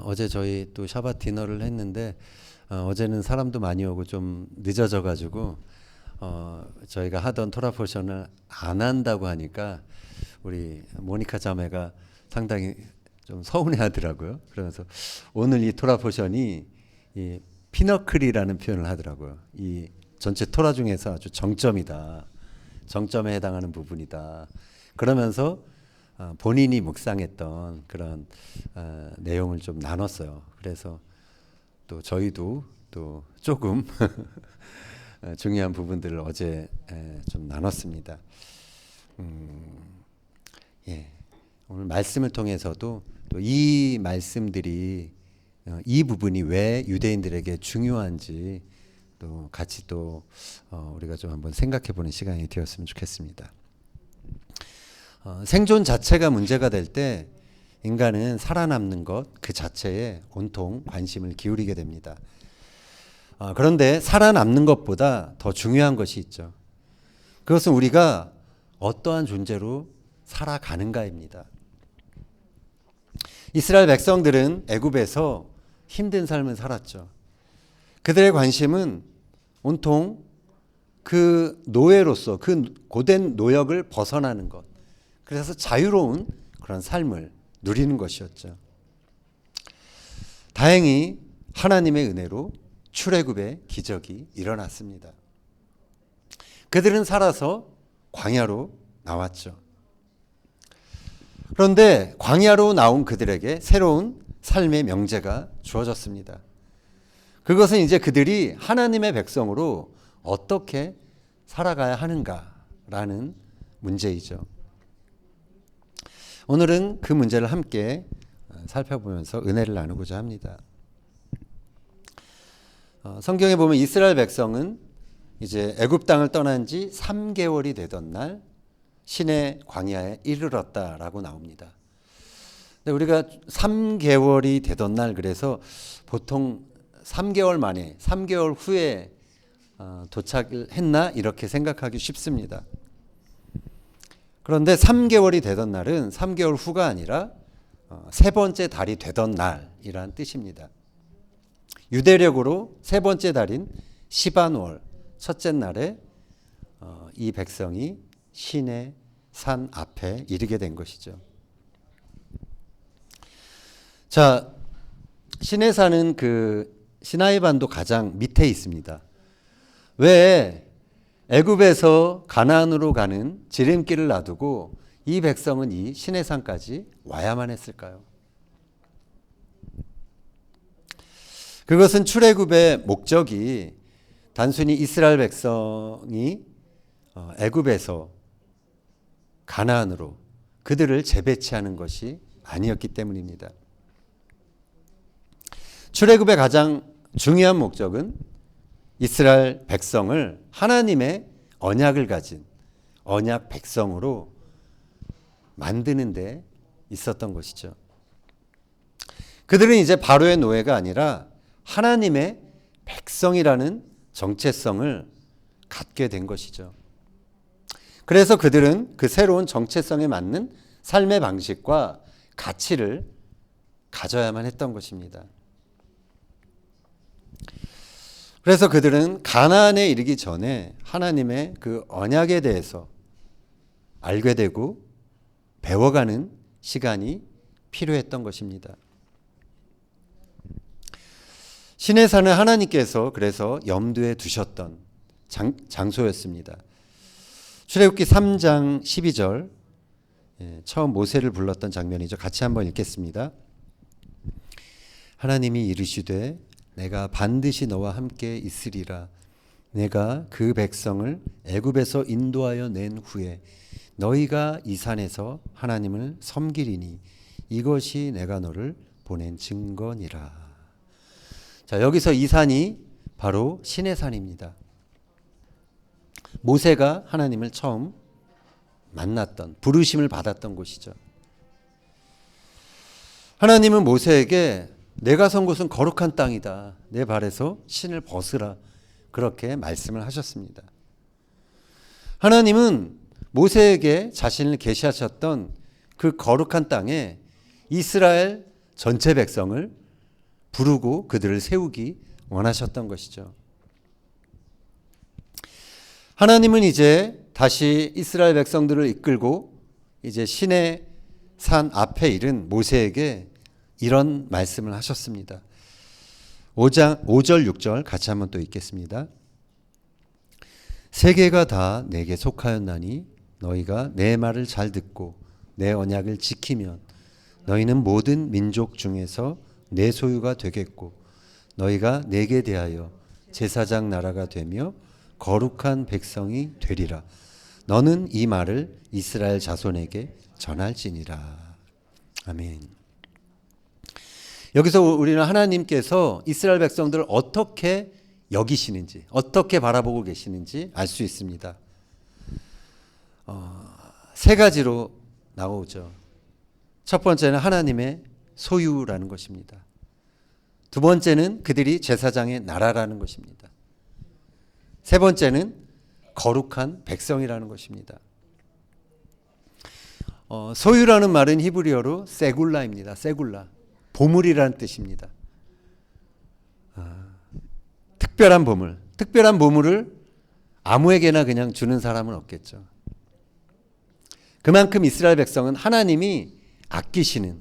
어제 저희 또 샤bat 디너를 했는데 어제는 사람도 많이 오고 좀 늦어져 가지고 저희가 하던 토라 포션을 안 한다고 하니까 우리 모니카 자매가 상당히 좀 서운해 하더라고요. 그러면서 오늘 이 토라 포션이 이 피너클이라는 표현을 하더라고요. 이 전체 토라 중에서 아주 정점이다. 정점에 해당하는 부분이다. 그러면서 본인이 묵상했던 그런 내용을 좀 나눴어요. 그래서 또 저희도 또 조금 중요한 부분들을 어제 좀 나눴습니다. 예. 오늘 말씀을 통해서도 또 이 말씀들이 이 부분이 왜 유대인들에게 중요한지 또 같이 또 우리가 좀 한번 생각해보는 시간이 되었으면 좋겠습니다. 생존 자체가 문제가 될 때 인간은 살아남는 것 그 자체에 온통 관심을 기울이게 됩니다. 그런데 살아남는 것보다 더 중요한 것이 있죠. 그것은 우리가 어떠한 존재로 살아가는가입니다. 이스라엘 백성들은 애굽에서 힘든 삶을 살았죠. 그들의 관심은 온통 그 노예로서 그 고된 노역을 벗어나는 것, 그래서 자유로운 그런 삶을 누리는 것이었죠. 다행히 하나님의 은혜로 출애굽의 기적이 일어났습니다. 그들은 살아서 광야로 나왔죠. 그런데 광야로 나온 그들에게 새로운 삶의 명제가 주어졌습니다. 그것은 이제 그들이 하나님의 백성으로 어떻게 살아가야 하는가라는 문제이죠. 오늘은 그 문제를 함께 살펴보면서 은혜를 나누고자 합니다. 성경에 보면 이스라엘 백성은 이제 애굽 땅을 떠난 지 3개월이 되던 날 신의 광야에 이르렀다라고 나옵니다. 근데 우리가 3개월이 되던 날 그래서 보통 3개월 만에 3개월 후에 도착을 했나 이렇게 생각하기 쉽습니다. 그런데 3개월이 되던 날은 3개월 후가 아니라 세 번째 달이 되던 날이란 뜻입니다. 유대력으로 세 번째 달인 시반월 첫째 날에 이 백성이 신의 산 앞에 이르게 된 것이죠. 자, 신의 산은 그 시나이 반도 가장 밑에 있습니다. 왜 애굽에서 가나안으로 가는 지름길을 놔두고 이 백성은 이 신의 산까지 와야만 했을까요? 그것은 출애굽의 목적이 단순히 이스라엘 백성이 애굽에서 가나안으로 그들을 재배치하는 것이 아니었기 때문입니다. 출애굽의 가장 중요한 목적은 이스라엘 백성을 하나님의 언약을 가진 언약 백성으로 만드는 데 있었던 것이죠. 그들은 이제 바로의 노예가 아니라 하나님의 백성이라는 정체성을 갖게 된 것이죠. 그래서 그들은 그 새로운 정체성에 맞는 삶의 방식과 가치를 가져야만 했던 것입니다. 그래서 그들은 가나안에 이르기 전에 하나님의 그 언약에 대해서 알게 되고 배워가는 시간이 필요했던 것입니다. 신의 산은 하나님께서 그래서 염두에 두셨던 장소였습니다. 출애굽기 3장 12절 처음 모세를 불렀던 장면이죠. 같이 한번 읽겠습니다. 하나님이 이르시되 내가 반드시 너와 함께 있으리라. 내가 그 백성을 애굽에서 인도하여 낸 후에 너희가 이 산에서 하나님을 섬기리니 이것이 내가 너를 보낸 증거니라. 자, 여기서 이 산이 바로 신의 산입니다. 모세가 하나님을 처음 만났던 부르심을 받았던 곳이죠. 하나님은 모세에게 내가 선 곳은 거룩한 땅이다. 내 발에서 신을 벗으라. 그렇게 말씀을 하셨습니다. 하나님은 모세에게 자신을 계시하셨던 그 거룩한 땅에 이스라엘 전체 백성을 부르고 그들을 세우기 원하셨던 것이죠. 하나님은 이제 다시 이스라엘 백성들을 이끌고 이제 시내 산 앞에 이른 모세에게 이런 말씀을 하셨습니다. 5절 6절 같이 한번 또 읽겠습니다. 세계가 다 내게 속하였나니 너희가 내 말을 잘 듣고 내 언약을 지키면 너희는 모든 민족 중에서 내 소유가 되겠고 너희가 내게 대하여 제사장 나라가 되며 거룩한 백성이 되리라. 너는 이 말을 이스라엘 자손에게 전할지니라. 아멘. 여기서 우리는 하나님께서 이스라엘 백성들을 어떻게 여기시는지, 어떻게 바라보고 계시는지 알 수 있습니다. 세 가지로 나오죠. 첫 번째는 하나님의 소유라는 것입니다. 두 번째는 그들이 제사장의 나라라는 것입니다. 세 번째는 거룩한 백성이라는 것입니다. 소유라는 말은 히브리어로 세굴라입니다. 세굴라. 보물이라는 뜻입니다. 특별한 보물. 특별한 보물을 아무에게나 그냥 주는 사람은 없겠죠. 그만큼 이스라엘 백성은 하나님이 아끼시는,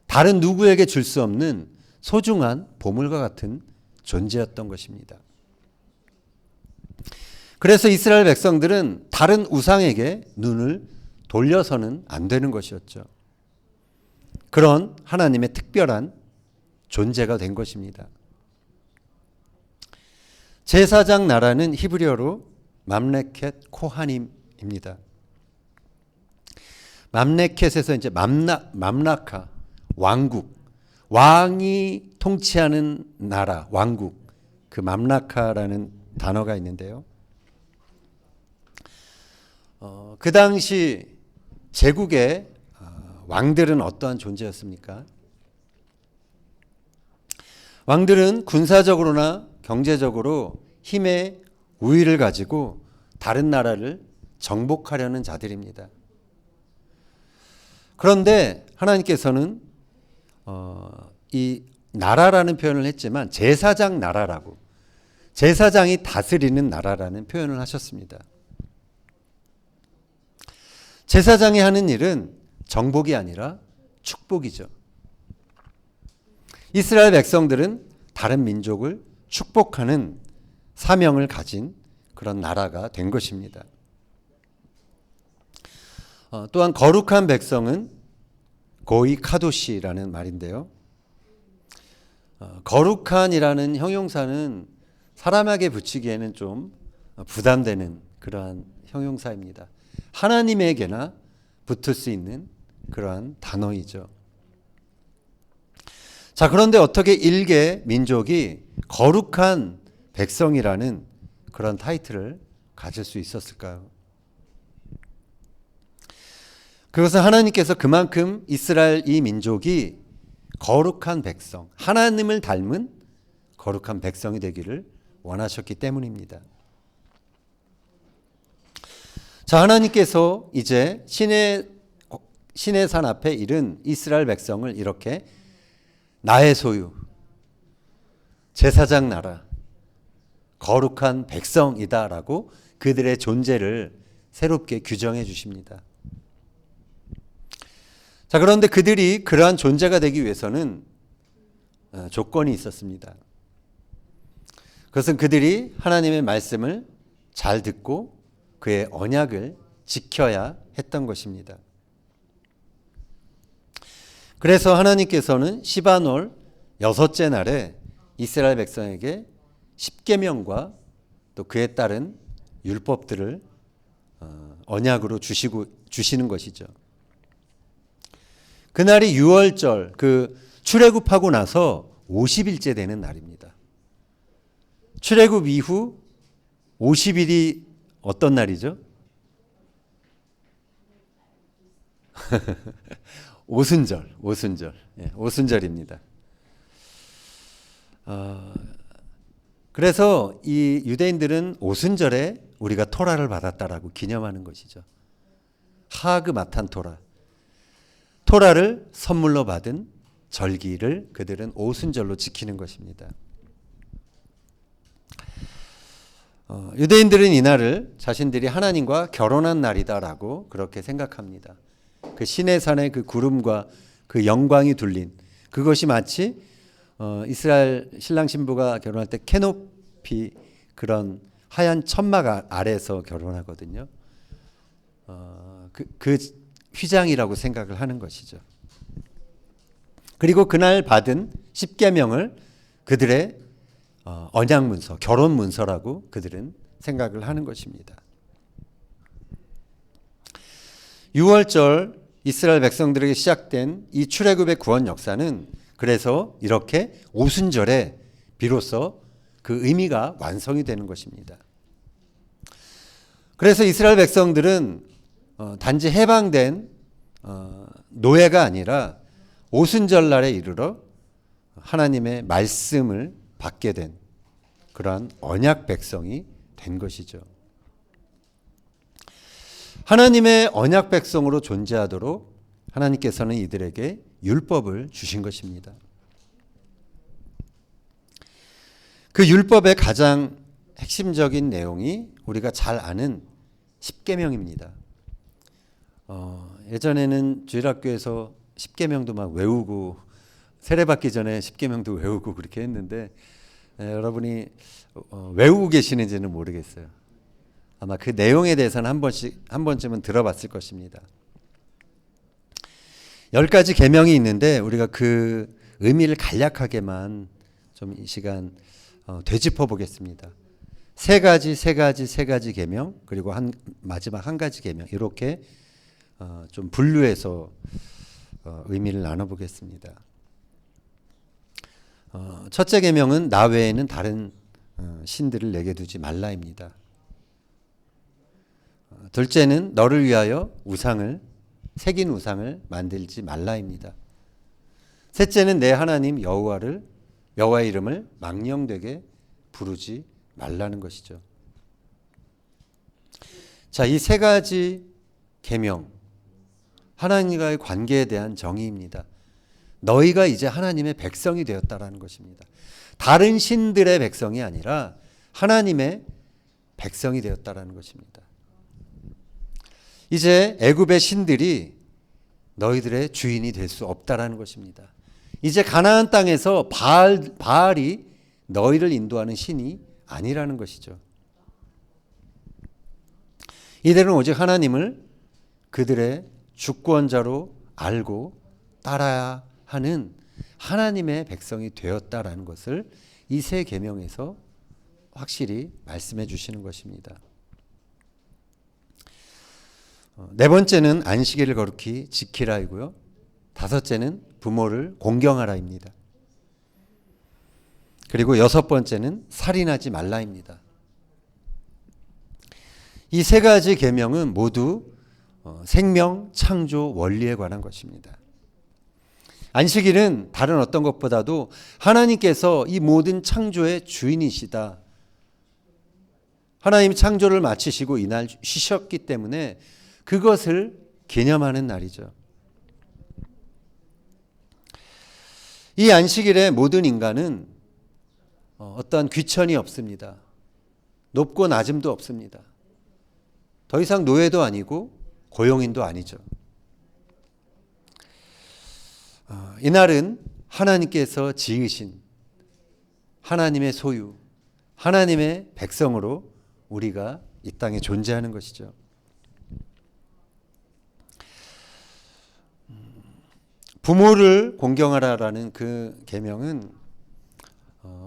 다른 누구에게 줄 수 없는 소중한 보물과 같은 존재였던 것입니다. 그래서 이스라엘 백성들은 다른 우상에게 눈을 돌려서는 안 되는 것이었죠. 그런 하나님의 특별한 존재가 된 것입니다. 제사장 나라는 히브리어로 맘레켓 코하님입니다. 맘레켓에서 이제 맘라카, 왕국, 왕이 통치하는 나라, 왕국, 그 맘라카라는 단어가 있는데요. 그 당시 제국의 왕들은 어떠한 존재였습니까? 왕들은 군사적으로나 경제적으로 힘의 우위를 가지고 다른 나라를 정복하려는 자들입니다. 그런데 하나님께서는 이 나라라는 표현을 했지만 제사장 나라라고, 제사장이 다스리는 나라라는 표현을 하셨습니다. 제사장이 하는 일은 정복이 아니라 축복이죠. 이스라엘 백성들은 다른 민족을 축복하는 사명을 가진 그런 나라가 된 것입니다. 또한 거룩한 백성은 고이 카도시라는 말인데요. 거룩한이라는 형용사는 사람에게 붙이기에는 좀 부담되는 그러한 형용사입니다. 하나님에게나 붙을 수 있는 그러한 단어이죠. 자, 그런데 어떻게 일개 민족이 거룩한 백성이라는 그런 타이틀을 가질 수 있었을까요? 그것은 하나님께서 그만큼 이스라엘 이 민족이 거룩한 백성, 하나님을 닮은 거룩한 백성이 되기를 원하셨기 때문입니다. 자, 하나님께서 이제 신의 산 앞에 이른 이스라엘 백성을 이렇게 나의 소유, 제사장 나라, 거룩한 백성이다라고 그들의 존재를 새롭게 규정해 주십니다. 자, 그런데 그들이 그러한 존재가 되기 위해서는 조건이 있었습니다. 그것은 그들이 하나님의 말씀을 잘 듣고 그의 언약을 지켜야 했던 것입니다. 그래서 하나님께서는 시바놀 6째 날에 이스라엘 백성에게 십계명과 또 그에 따른 율법들을 언약으로 주시는 것이죠. 그날이 유월절, 그 출애굽하고 나서 50일째 되는 날입니다. 출애굽 이후 50일이 어떤 날이죠? 오순절. 예, 오순절입니다. 그래서 이 유대인들은 오순절에 우리가 토라를 받았다라고 기념하는 것이죠. 하그 마탄 토라. 토라를 선물로 받은 절기를 그들은 오순절로 지키는 것입니다. 유대인들은 이날을 자신들이 하나님과 결혼한 날이다라고 그렇게 생각합니다. 그 시내산의 그 구름과 그 영광이 둘린 그것이 마치 이스라엘 신랑 신부가 결혼할 때 캐노피 그런 하얀 천막 아래에서 결혼하거든요. 그 휘장이라고 생각을 하는 것이죠. 그리고 그날 받은 십계명을 그들의 언약문서, 결혼문서라고 그들은 생각을 하는 것입니다. 6월절 이스라엘 백성들에게 시작된 이 출애굽의 구원 역사는 그래서 이렇게 오순절에 비로소 그 의미가 완성이 되는 것입니다. 그래서 이스라엘 백성들은 단지 해방된 노예가 아니라 오순절 날에 이르러 하나님의 말씀을 받게 된 그러한 언약 백성이 된 것이죠. 하나님의 언약 백성으로 존재하도록 하나님께서는 이들에게 율법을 주신 것입니다. 그 율법의 가장 핵심적인 내용이 우리가 잘 아는 십계명입니다. 예전에는 주일학교에서 십계명도 막 외우고 세례받기 전에 십계명도 외우고 그렇게 했는데 여러분이 외우고 계시는지는 모르겠어요. 아마 그 내용에 대해서는 한 번쯤은 들어봤을 것입니다. 10가지 계명이 있는데 우리가 그 의미를 간략하게만 좀 이 시간 되짚어 보겠습니다. 세 가지 계명 그리고 마지막 한 가지 계명 이렇게 좀 분류해서 의미를 나눠보겠습니다. 첫째 계명은 나 외에는 다른 신들을 내게 두지 말라입니다. 둘째는 너를 위하여 새긴 우상을 만들지 말라입니다. 셋째는 내 하나님 여호와의 이름을 망령되게 부르지 말라는 것이죠. 자, 이 세 가지 계명 하나님과의 관계에 대한 정의입니다. 너희가 이제 하나님의 백성이 되었다라는 것입니다. 다른 신들의 백성이 아니라 하나님의 백성이 되었다라는 것입니다. 이제 애굽의 신들이 너희들의 주인이 될 수 없다라는 것입니다. 이제 가나안 땅에서 바알이 너희를 인도하는 신이 아니라는 것이죠. 이들은 오직 하나님을 그들의 주권자로 알고 따라야 하는 하나님의 백성이 되었다라는 것을 이 세 계명에서 확실히 말씀해 주시는 것입니다. 네 번째는 안식일을 거룩히 지키라이고요. 다섯째는 부모를 공경하라입니다. 그리고 여섯 번째는 살인하지 말라입니다. 이 세 가지 계명은 모두 생명 창조 원리에 관한 것입니다. 안식일은 다른 어떤 것보다도 하나님께서 이 모든 창조의 주인이시다. 하나님 창조를 마치시고 이날 쉬셨기 때문에 그것을 기념하는 날이죠. 이 안식일에 모든 인간은 어떠한 귀천이 없습니다. 높고 낮음도 없습니다. 더 이상 노예도 아니고 고용인도 아니죠. 이날은 하나님께서 지으신 하나님의 소유, 하나님의 백성으로 우리가 이 땅에 존재하는 것이죠. 부모를 공경하라라는 그 계명은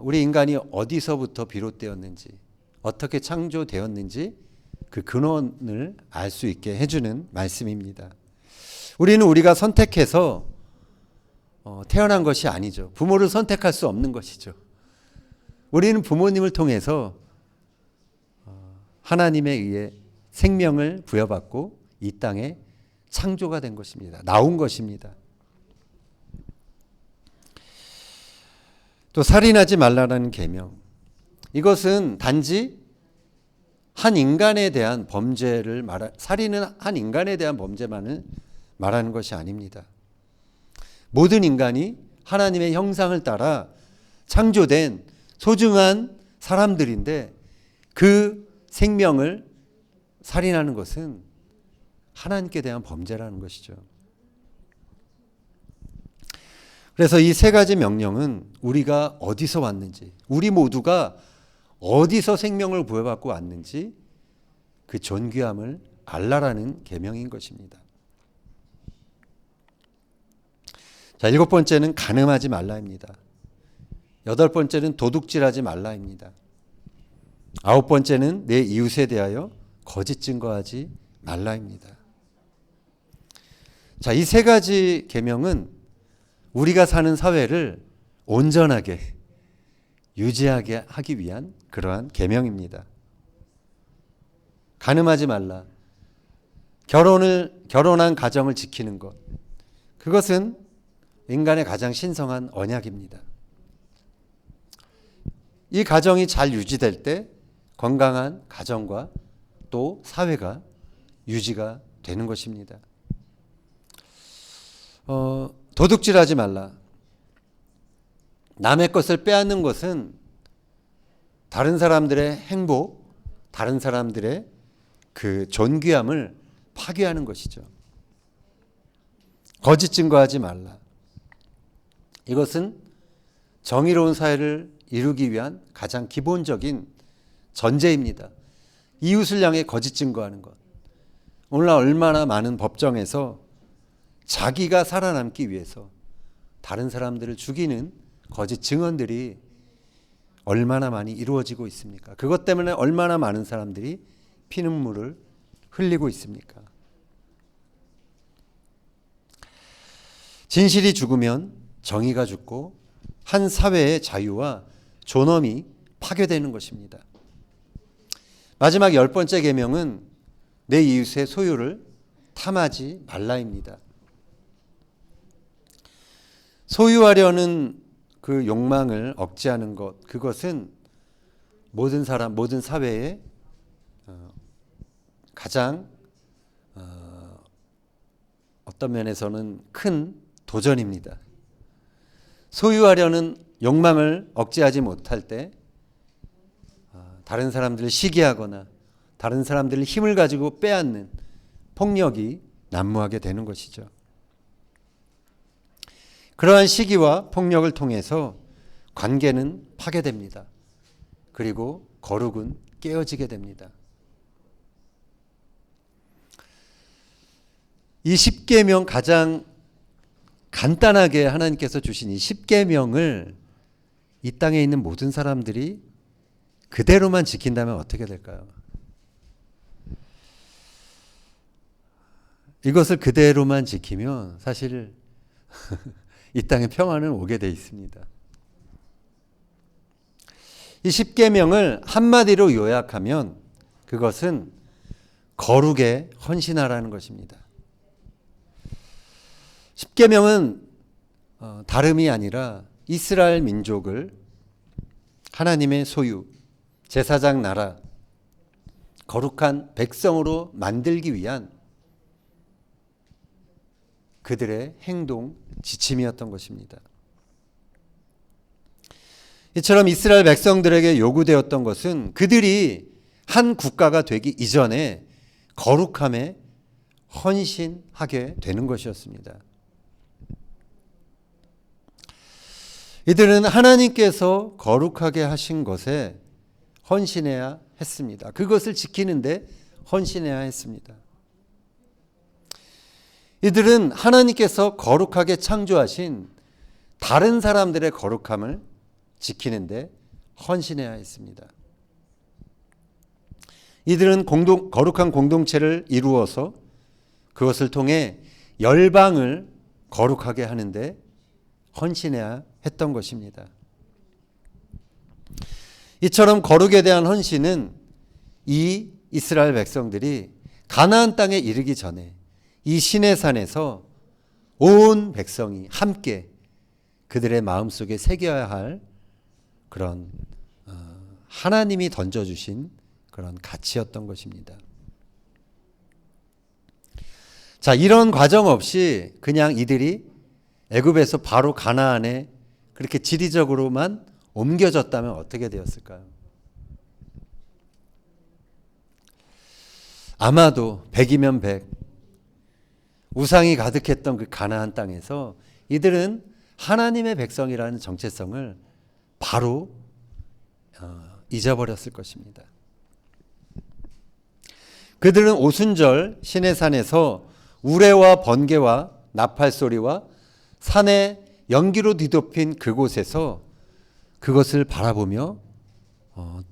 우리 인간이 어디서부터 비롯되었는지, 어떻게 창조되었는지 그 근원을 알 수 있게 해주는 말씀입니다. 우리가 선택해서 태어난 것이 아니죠. 부모를 선택할 수 없는 것이죠. 우리는 부모님을 통해서 하나님에 의해 생명을 부여받고 이 땅에 창조가 된 것입니다. 나온 것입니다. 또 살인하지 말라는 계명. 이것은 단지 한 인간에 대한 범죄를 살인은 한 인간에 대한 범죄만을 말하는 것이 아닙니다. 모든 인간이 하나님의 형상을 따라 창조된 소중한 사람들인데 그 생명을 살인하는 것은 하나님께 대한 범죄라는 것이죠. 그래서 이 세 가지 명령은 우리가 어디서 왔는지, 우리 모두가 어디서 생명을 부여받고 왔는지 그 존귀함을 알라라는 계명인 것입니다. 자, 7번째는 간음하지 말라입니다. 8번째는 도둑질하지 말라입니다. 9번째는 내 이웃에 대하여 거짓 증거하지 말라입니다. 자, 이 세 가지 계명은 우리가 사는 사회를 온전하게 유지하게 하기 위한 그러한 계명입니다. 간음하지 말라. 결혼한 가정을 지키는 것. 그것은 인간의 가장 신성한 언약입니다. 이 가정이 잘 유지될 때 건강한 가정과 또 사회가 유지가 되는 것입니다. 도둑질하지 말라. 남의 것을 빼앗는 것은 다른 사람들의 행복, 다른 사람들의 그 존귀함을 파괴하는 것이죠. 거짓 증거하지 말라. 이것은 정의로운 사회를 이루기 위한 가장 기본적인 전제입니다. 이웃을 향해 거짓 증거하는 것. 오늘날 얼마나 많은 법정에서 자기가 살아남기 위해서 다른 사람들을 죽이는 거짓 증언들이 얼마나 많이 이루어지고 있습니까? 그것 때문에 얼마나 많은 사람들이 피눈물을 흘리고 있습니까? 진실이 죽으면 정의가 죽고 한 사회의 자유와 존엄이 파괴되는 것입니다. 마지막 10번째 계명은 내 이웃의 소유를 탐하지 말라입니다. 소유하려는 그 욕망을 억제하는 것, 그것은 모든 사람, 모든 사회의 가장 어떤 면에서는 큰 도전입니다. 소유하려는 욕망을 억제하지 못할 때 다른 사람들을 시기하거나 다른 사람들의 힘을 가지고 빼앗는 폭력이 난무하게 되는 것이죠. 그러한 시기와 폭력을 통해서 관계는 파괴됩니다. 그리고 거룩은 깨어지게 됩니다. 이 10계명, 가장 간단하게 하나님께서 주신 이 10계명을 이 땅에 있는 모든 사람들이 그대로만 지킨다면 어떻게 될까요? 이것을 그대로만 지키면 사실 이 땅에 평안은 오게 돼 있습니다. 이 10계명을 한마디로 요약하면 그것은 거룩에 헌신하라는 것입니다. 10계명은 다름이 아니라 이스라엘 민족을 하나님의 소유, 제사장 나라, 거룩한 백성으로 만들기 위한 그들의 행동 지침이었던 것입니다. 이처럼 이스라엘 백성들에게 요구되었던 것은 그들이 한 국가가 되기 이전에 거룩함에 헌신하게 되는 것이었습니다. 이들은 하나님께서 거룩하게 하신 것에 헌신해야 했습니다. 그것을 지키는데 헌신해야 했습니다. 이들은 하나님께서 거룩하게 창조하신 다른 사람들의 거룩함을 지키는데 헌신해야 했습니다. 이들은 거룩한 공동체를 이루어서 그것을 통해 열방을 거룩하게 하는데 헌신해야 했던 것입니다. 이처럼 거룩에 대한 헌신은 이 이스라엘 백성들이 가나안 땅에 이르기 전에 이 시내산에서 온 백성이 함께 그들의 마음속에 새겨야 할 그런 하나님이 던져주신 그런 가치였던 것입니다. 자, 이런 과정 없이 그냥 이들이 애굽에서 바로 가나안에 그렇게 지리적으로만 옮겨졌다면 어떻게 되었을까요? 아마도 100이면 100, 우상이 가득했던 그 가나안 땅에서 이들은 하나님의 백성이라는 정체성을 바로 잊어버렸을 것입니다. 그들은 오순절 시내산에서 우레와 번개와 나팔 소리와 산에 연기로 뒤덮인 그곳에서 그것을 바라보며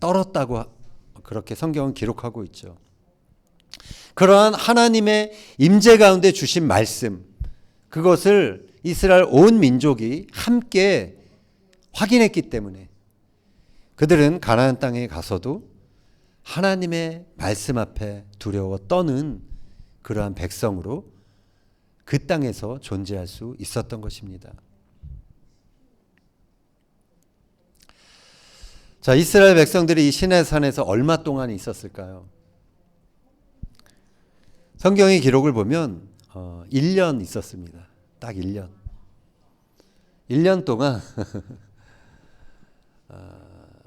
떨었다고 그렇게 성경은 기록하고 있죠. 그러한 하나님의 임재 가운데 주신 말씀, 그것을 이스라엘 온 민족이 함께 확인했기 때문에 그들은 가나안 땅에 가서도 하나님의 말씀 앞에 두려워 떠는 그러한 백성으로 그 땅에서 존재할 수 있었던 것입니다. 자, 이스라엘 백성들이 이 시내산에서 얼마 동안 있었을까요? 성경의 기록을 보면 1년 있었습니다. 딱 1년. 1년 동안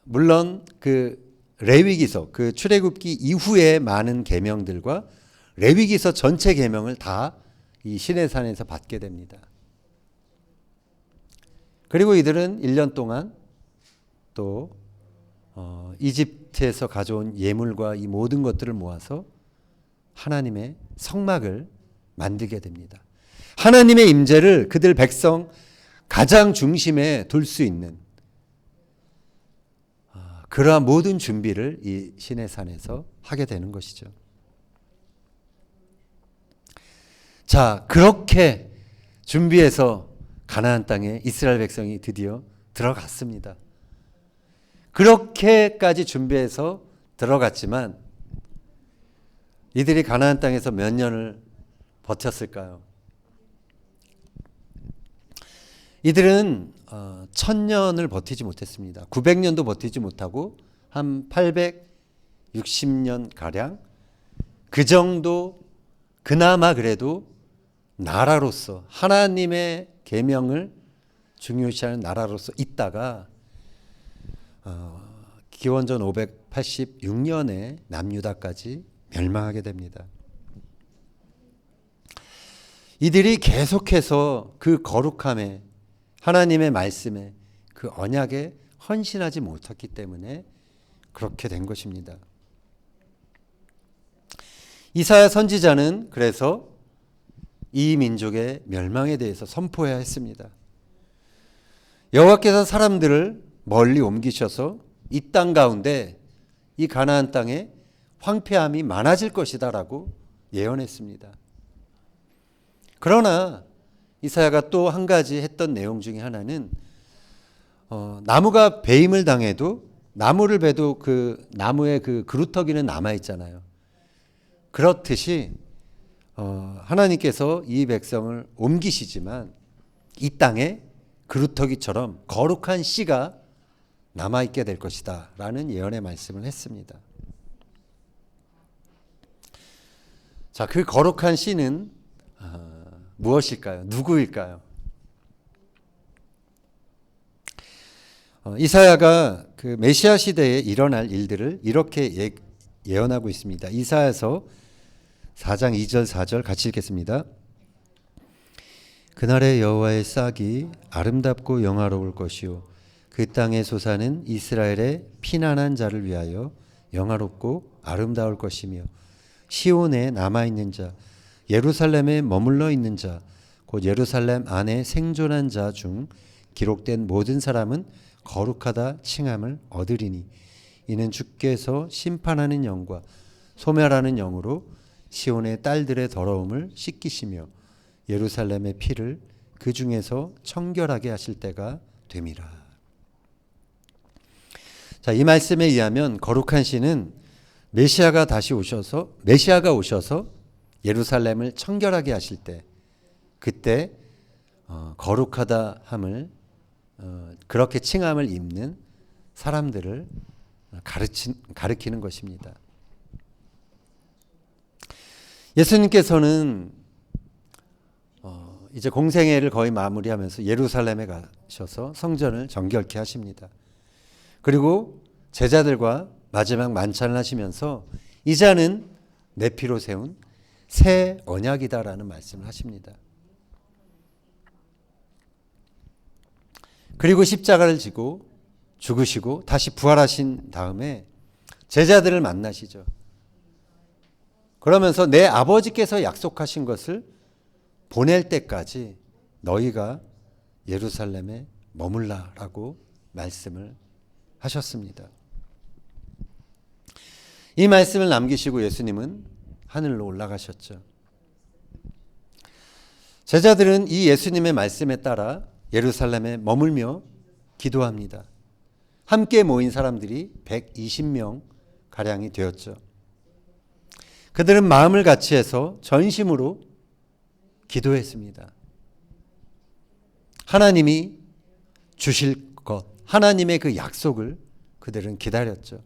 물론 그 레위기서, 그 출애굽기 이후에 많은 계명들과 레위기서 전체 계명을 다 이 시내산에서 받게 됩니다. 그리고 이들은 1년 동안 또 이집트에서 가져온 예물과 이 모든 것들을 모아서 하나님의 성막을 만들게 됩니다. 하나님의 임재를 그들 백성 가장 중심에 둘 수 있는 그러한 모든 준비를 이 시내산에서 하게 되는 것이죠. 자, 그렇게 준비해서 가나안 땅에 이스라엘 백성이 드디어 들어갔습니다. 그렇게까지 준비해서 들어갔지만 이들이 가나안 땅에서 몇 년을 버텼을까요? 이들은 1000년을 버티지 못했습니다. 900년도 버티지 못하고 한 860년 가량, 그 정도 그나마 그래도 나라로서 하나님의 계명을 중요시하는 나라로서 있다가 기원전 586년에 남유다까지 멸망하게 됩니다. 이들이 계속해서 그 거룩함에, 하나님의 말씀에, 그 언약에 헌신하지 못했기 때문에 그렇게 된 것입니다. 이사야 선지자는 그래서 이 민족의 멸망에 대해서 선포해야 했습니다. 여호와께서 사람들을 멀리 옮기셔서 이 땅 가운데, 이 가나안 땅에 황폐함이 많아질 것이다 라고 예언했습니다. 그러나 이사야가 또 한 가지 했던 내용 중에 하나는 나무가 배임을 당해도 나무를 베도 그 나무의 그 그루터기는 남아있잖아요. 그렇듯이 하나님께서 이 백성을 옮기시지만 이 땅에 그루터기처럼 거룩한 씨가 남아있게 될 것이다 라는 예언의 말씀을 했습니다. 자, 그 거룩한 씨는 무엇일까요? 누구일까요? 이사야가 그 메시아 시대에 일어날 일들을 이렇게 예언하고 있습니다. 이사야서 4장 2절 4절 같이 읽겠습니다. 그날의 여호와의 싹이 아름답고 영화로울 것이요 그 땅의 소사는 이스라엘의 피난한 자를 위하여 영화롭고 아름다울 것이며 시온에 남아있는 자, 예루살렘에 머물러 있는 자, 곧 예루살렘 안에 생존한 자 중 기록된 모든 사람은 거룩하다 칭함을 얻으리니 이는 주께서 심판하는 영과 소멸하는 영으로 시온의 딸들의 더러움을 씻기시며 예루살렘의 피를 그 중에서 청결하게 하실 때가 됨이라. 자, 이 말씀에 의하면 거룩한 씨는 메시아가 오셔서 예루살렘을 청결하게 하실 때, 그때 거룩하다 함을 그렇게 칭함을 입는 사람들을 가리키는 것입니다. 예수님께서는 이제 공생애를 거의 마무리하면서 예루살렘에 가셔서 성전을 정결케 하십니다. 그리고 제자들과 마지막 만찬을 하시면서 이자는 내 피로 세운 새 언약이다라는 말씀을 하십니다. 그리고 십자가를 지고 죽으시고 다시 부활하신 다음에 제자들을 만나시죠. 그러면서 내 아버지께서 약속하신 것을 보낼 때까지 너희가 예루살렘에 머물라라고 말씀을 하셨습니다. 이 말씀을 남기시고 예수님은 하늘로 올라가셨죠. 제자들은 이 예수님의 말씀에 따라 예루살렘에 머물며 기도합니다. 함께 모인 사람들이 120명 가량이 되었죠. 그들은 마음을 같이 해서 전심으로 기도했습니다. 하나님이 주실 것, 하나님의 그 약속을 그들은 기다렸죠.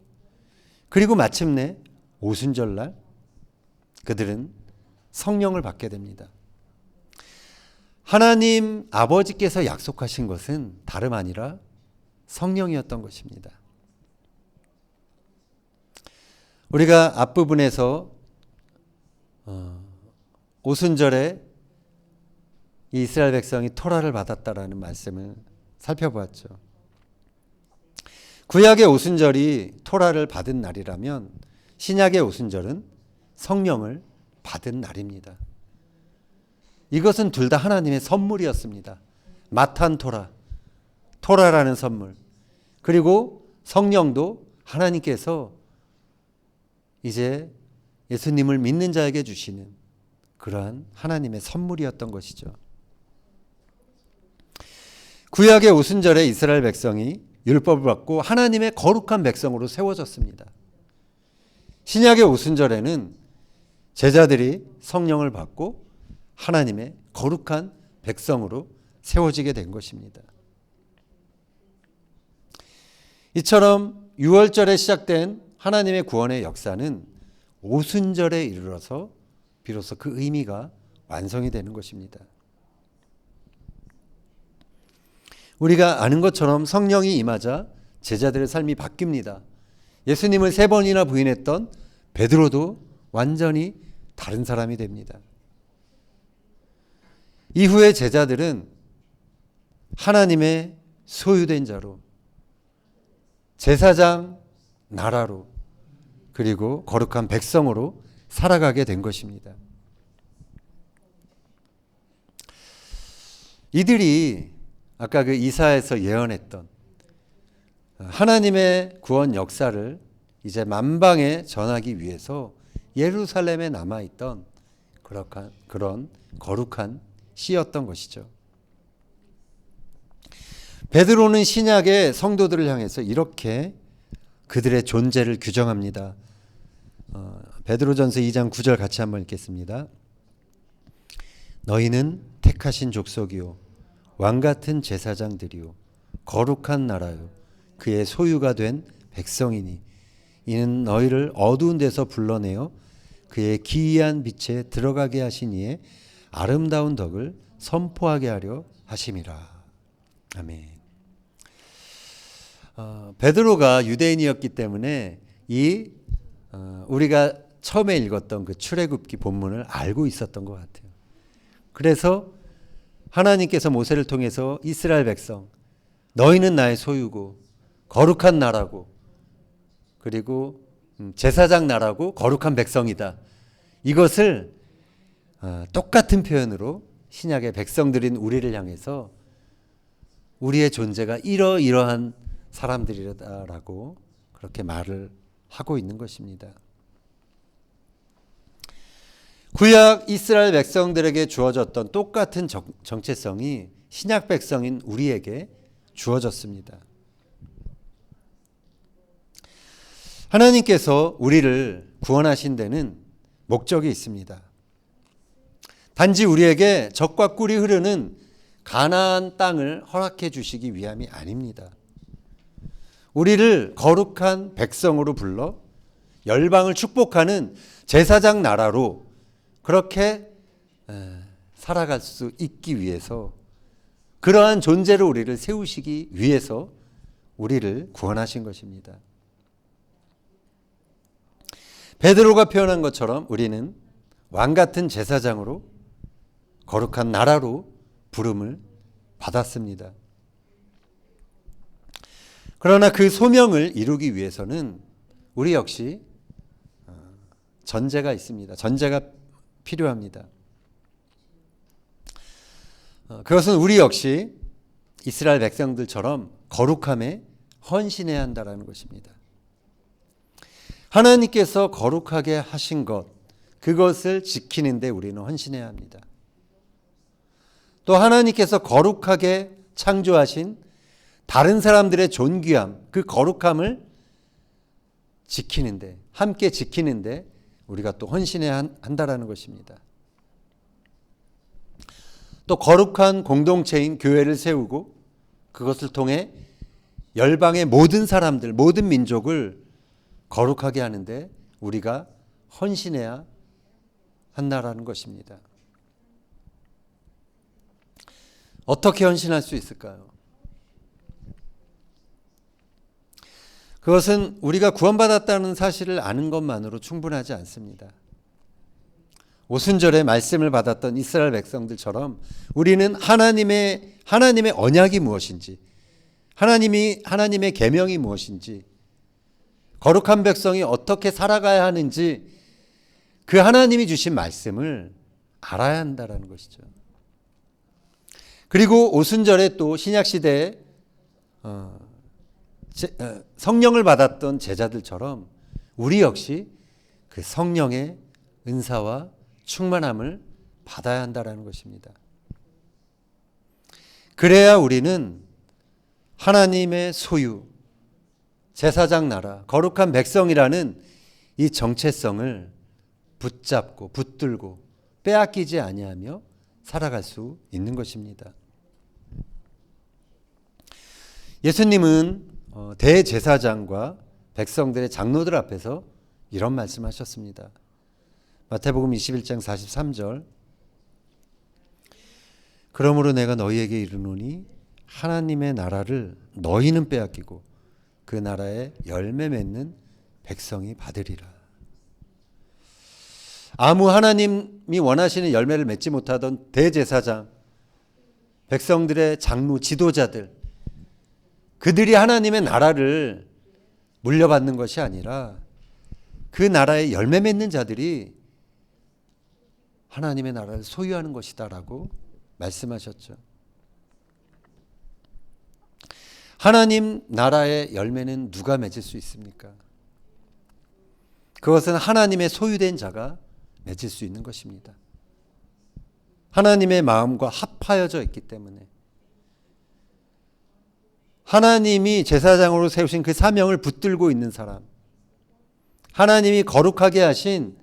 그리고 마침내 오순절날 그들은 성령을 받게 됩니다. 하나님 아버지께서 약속하신 것은 다름 아니라 성령이었던 것입니다. 우리가 앞부분에서 오순절에 이스라엘 백성이 토라를 받았다라는 말씀을 살펴보았죠. 구약의 오순절이 토라를 받은 날이라면 신약의 오순절은 성령을 받은 날입니다. 이것은 둘 다 하나님의 선물이었습니다. 마탄 토라, 토라라는 선물. 그리고 성령도 하나님께서 이제 예수님을 믿는 자에게 주시는 그러한 하나님의 선물이었던 것이죠. 구약의 오순절에 이스라엘 백성이 율법을 받고 하나님의 거룩한 백성으로 세워졌습니다. 신약의 오순절에는 제자들이 성령을 받고 하나님의 거룩한 백성으로 세워지게 된 것입니다. 이처럼 6월절에 시작된 하나님의 구원의 역사는 오순절에 이르러서 비로소 그 의미가 완성이 되는 것입니다. 우리가 아는 것처럼 성령이 임하자 제자들의 삶이 바뀝니다. 예수님을 3번이나 부인했던 베드로도 완전히 다른 사람이 됩니다. 이후에 제자들은 하나님의 소유된 자로, 제사장 나라로, 그리고 거룩한 백성으로 살아가게 된 것입니다. 이들이 아까 그 이사야에서 예언했던 하나님의 구원 역사를 이제 만방에 전하기 위해서 예루살렘에 남아있던 그런 거룩한 씨였던 것이죠. 베드로는 신약의 성도들을 향해서 이렇게 그들의 존재를 규정합니다. 베드로전서 2장 9절 같이 한번 읽겠습니다. 너희는 택하신 족속이요 왕같은 제사장들이요 거룩한 나라요 그의 소유가 된 백성이니 이는 너희를 어두운 데서 불러내어 그의 기이한 빛에 들어가게 하신 이의 아름다운 덕을 선포하게 하려 하심이라. 아멘. 베드로가 유대인이었기 때문에 우리가 처음에 읽었던 그 출애굽기 본문을 알고 있었던 것 같아요. 그래서 하나님께서 모세를 통해서 이스라엘 백성, 너희는 나의 소유고 거룩한 나라고 그리고 제사장 나라고 거룩한 백성이다. 이것을 똑같은 표현으로 신약의 백성들인 우리를 향해서 우리의 존재가 이러이러한 사람들이라고 그렇게 말을 하고 있는 것입니다. 구약 이스라엘 백성들에게 주어졌던 똑같은 정체성이 신약 백성인 우리에게 주어졌습니다. 하나님께서 우리를 구원하신 데는 목적이 있습니다. 단지 우리에게 젖과 꿀이 흐르는 가나안 땅을 허락해 주시기 위함이 아닙니다. 우리를 거룩한 백성으로 불러 열방을 축복하는 제사장 나라로 그렇게 살아갈 수 있기 위해서, 그러한 존재로 우리를 세우시기 위해서 우리를 구원하신 것입니다. 베드로가 표현한 것처럼 우리는 왕 같은 제사장으로, 거룩한 나라로 부름을 받았습니다. 그러나 그 소명을 이루기 위해서는 우리 역시 전제가 있습니다. 전제가 필요합니다. 그것은 우리 역시 이스라엘 백성들처럼 거룩함에 헌신해야 한다는 것입니다. 하나님께서 거룩하게 하신 것, 그것을 지키는데 우리는 헌신해야 합니다. 또 하나님께서 거룩하게 창조하신 다른 사람들의 존귀함, 그 거룩함을 지키는데, 함께 지키는데 우리가 또 헌신해야 한다는 것입니다. 또 거룩한 공동체인 교회를 세우고 그것을 통해 열방의 모든 사람들, 모든 민족을 거룩하게 하는데 우리가 헌신해야 한다라는 것입니다. 어떻게 헌신할 수 있을까요? 그것은 우리가 구원받았다는 사실을 아는 것만으로 충분하지 않습니다. 오순절에 말씀을 받았던 이스라엘 백성들처럼 우리는 하나님의 언약이 무엇인지, 하나님의 계명이 무엇인지, 거룩한 백성이 어떻게 살아가야 하는지, 그 하나님이 주신 말씀을 알아야 한다는 것이죠. 그리고 오순절에 또 신약시대에 성령을 받았던 제자들처럼 우리 역시 그 성령의 은사와 충만함을 받아야 한다는 것입니다. 그래야 우리는 하나님의 소유, 제사장 나라, 거룩한 백성이라는 이 정체성을 붙잡고 붙들고 빼앗기지 아니하며 살아갈 수 있는 것입니다. 예수님은 대제사장과 백성들의 장로들 앞에서 이런 말씀하셨습니다. 마태복음 21장 43절, 그러므로 내가 너희에게 이르노니 하나님의 나라를 너희는 빼앗기고 그 나라에 열매 맺는 백성이 받으리라. 아무 하나님이 원하시는 열매를 맺지 못하던 대제사장, 백성들의 장로, 지도자들, 그들이 하나님의 나라를 물려받는 것이 아니라 그 나라에 열매 맺는 자들이 하나님의 나라를 소유하는 것이다라고 말씀하셨죠. 하나님 나라의 열매는 누가 맺을 수 있습니까? 그것은 하나님의 소유된 자가 맺을 수 있는 것입니다. 하나님의 마음과 합하여져 있기 때문에, 하나님이 제사장으로 세우신 그 사명을 붙들고 있는 사람, 하나님이 거룩하게 하신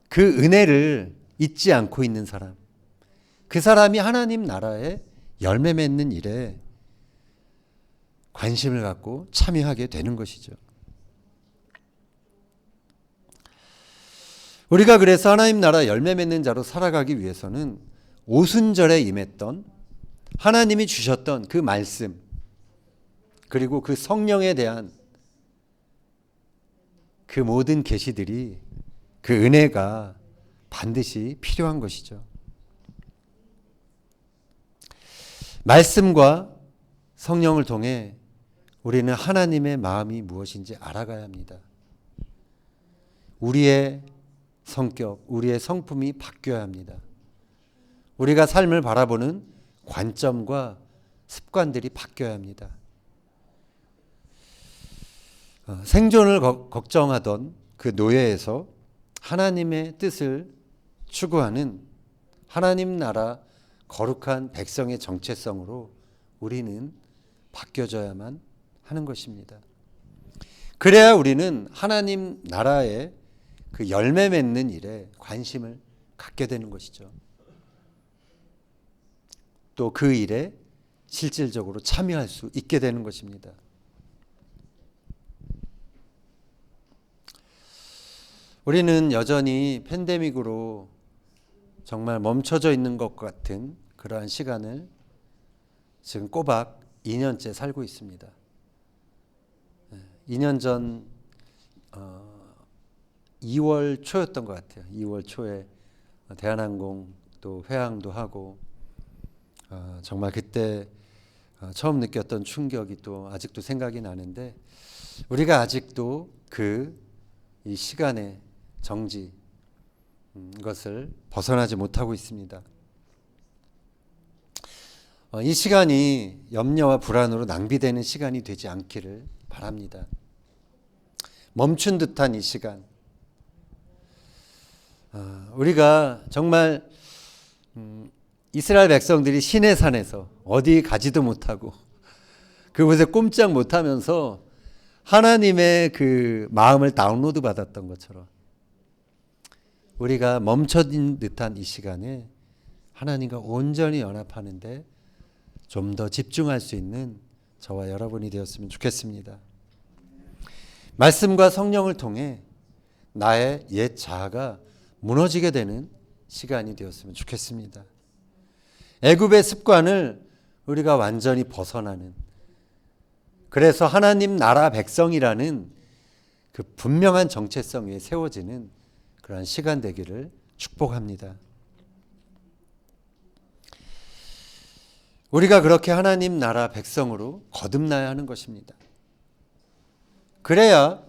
그 은혜를 잊지 않고 있는 사람, 그 사람이 하나님 나라에 열매 맺는 일에 관심을 갖고 참여하게 되는 것이죠. 우리가 그래서 하나님 나라 열매 맺는 자로 살아가기 위해서는 오순절에 임했던 하나님이 주셨던 그 말씀, 그리고 그 성령에 대한 그 모든 계시들이, 그 은혜가 반드시 필요한 것이죠. 말씀과 성령을 통해 우리는 하나님의 마음이 무엇인지 알아가야 합니다. 우리의 성격, 우리의 성품이 바뀌어야 합니다. 우리가 삶을 바라보는 관점과 습관들이 바뀌어야 합니다. 생존을 걱정하던 그 노예에서 하나님의 뜻을 추구하는 하나님 나라 거룩한 백성의 정체성으로 우리는 바뀌어져야만 하는 것입니다. 그래야 우리는 하나님 나라의 그 열매 맺는 일에 관심을 갖게 되는 것이죠. 또 그 일에 실질적으로 참여할 수 있게 되는 것입니다. 우리는 여전히 팬데믹으로 정말 멈춰져 있는 것 같은 그러한 시간을 지금 꼬박 2년째 살고 있습니다. 2년 전 2월 초였던 것 같아요. 2월 초에 대한항공 또 회항도 하고 정말 그때 처음 느꼈던 충격이 또 아직도 생각이 나는데, 우리가 아직도 이 시간의 정지 것을 벗어나지 못하고 있습니다. 이 시간이 염려와 불안으로 낭비되는 시간이 되지 않기를 바랍니다. 멈춘 듯한 이 시간, 우리가 정말 이스라엘 백성들이 시내산에서 어디 가지도 못하고 그곳에 꼼짝 못하면서 하나님의 그 마음을 다운로드 받았던 것처럼, 우리가 멈춰진 듯한 이 시간에 하나님과 온전히 연합하는데 좀 더 집중할 수 있는 저와 여러분이 되었으면 좋겠습니다. 말씀과 성령을 통해 나의 옛 자아가 무너지게 되는 시간이 되었으면 좋겠습니다. 애굽의 습관을 우리가 완전히 벗어나는, 그래서 하나님 나라 백성이라는 그 분명한 정체성 위에 세워지는 그러한 시간 되기를 축복합니다. 우리가 그렇게 하나님 나라 백성으로 거듭나야 하는 것입니다. 그래야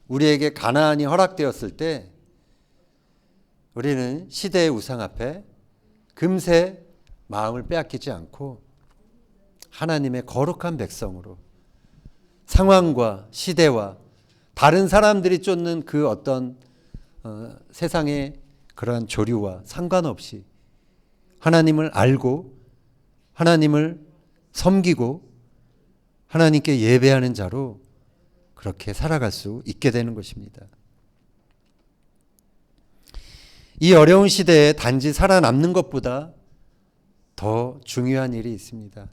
우리에게 가나안이 허락되었을 때 우리는 시대의 우상 앞에 금세 마음을 빼앗기지 않고 하나님의 거룩한 백성으로 상황과 시대와 다른 사람들이 쫓는 그 어떤 세상의 그러한 조류와 상관없이 하나님을 알고 하나님을 섬기고 하나님께 예배하는 자로 그렇게 살아갈 수 있게 되는 것입니다. 이 어려운 시대에 단지 살아남는 것보다 더 중요한 일이 있습니다.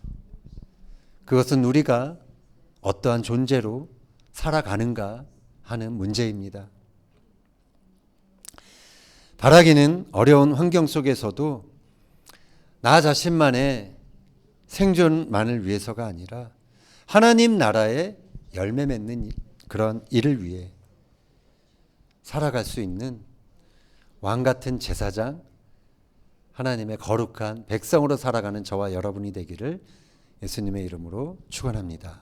그것은 우리가 어떠한 존재로 살아가는가 하는 문제입니다. 바라기는 어려운 환경 속에서도 나 자신만의 생존만을 위해서가 아니라 하나님 나라의 열매 맺는 그런 일을 위해 살아갈 수 있는 왕 같은 제사장, 하나님의 거룩한 백성으로 살아가는 저와 여러분이 되기를 예수님의 이름으로 축원합니다.